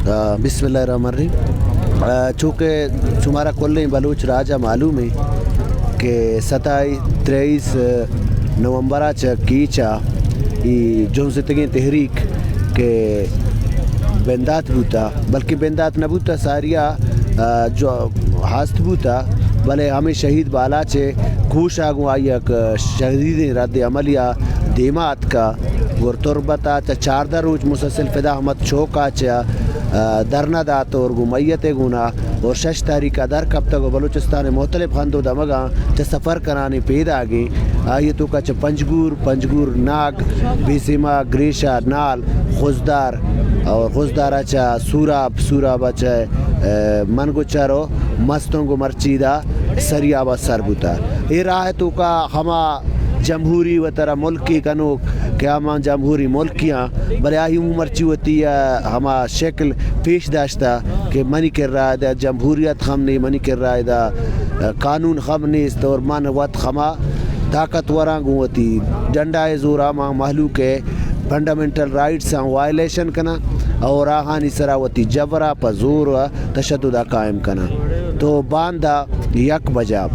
بسم اللہ الرحمن الرحیم. چونکہ تمہارا کل بلوچ راجہ معلوم ہے کہ 23 نومبر کیچا ای جونزتگی تحریک کے بندات بوتا، بلکہ بندات نہ بوتا ساریا جو ہاست بوتا، بلے ہمیں شہید بالا چے کوش آگوں آئی ایک شہید رد عملیہ دیمات کا ور تربتا چا 14 روز مسلسل فدا احمد چوکا چا درنا دات اور گمیت گونا اور 6 تاریخ در کب تک بلوچستان مختلف خندو دمگا چا سفر کرانے پیدا آگے آئی تو کا چا پنجگور ناگ بیسیما گریشا نال خوزدار اور خوزدارا چا سوراب چا منگو چارو مستنگو مرچیدہ سریابا سر بوتا. یہ راہ تو کا ہما جمہوری و ترہ ملکی کنو کہ ہما جمہوری ملکیاں بلے آہی مرچی ہوتی ہما شکل پیش داشتا کہ منی کر رہا ہے دا جمہوریت خم نہیں، منی کر رہا ہے دا قانون خم نہیں، اور من وقت خما طاقتوران گو ہوتی ڈنڈائے زورا ماں محلوق ہے فنڈامنٹل رائٹس وائلیشن کنا اور آہانی سراوتی جبرا پا زور تشدد قائم کنا. تو باندھا 1 بجا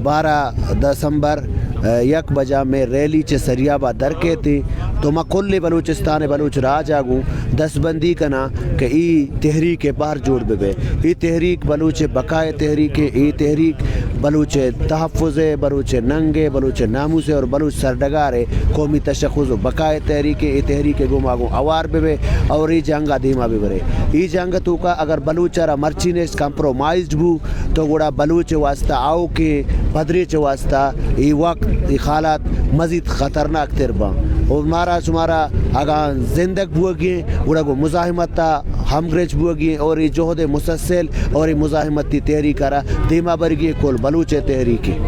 12 دسمبر 1 بجا میں ریلی چے سریابا درکے تھی. تو میں کل بلوچستان بلوچ راج آگوں دس بندی کنا کہ ای تحریک باہر جوڑ بے ای تحریک بلوچ بقائے تحریک، ای تحریک بلوچ تحفظ، بلوچ ننگے، بلوچ ناموس اور بلوچ سردگارے قومی تشخص و بقائے تحریک، ای تحریک گماگوں اوار بے اور ای جنگا دیما بے برے. ای جنگ تو کا اگر بلوچارا مرچی نے کمپرومائزڈ بو تو گوڑا بلوچ واسطہ آؤ کے پدری چ واسطہ ای وقت ای حالات مزید خطرناک تر با اور مارا شمارا اگر زندگ بوگی گوڑا کو مزاحمت ہم گرچ بوگی اور ای جہد مسلسل اور ای مزاحمتی تحریک کرا دیما برگی کل بلوچ تحریکی.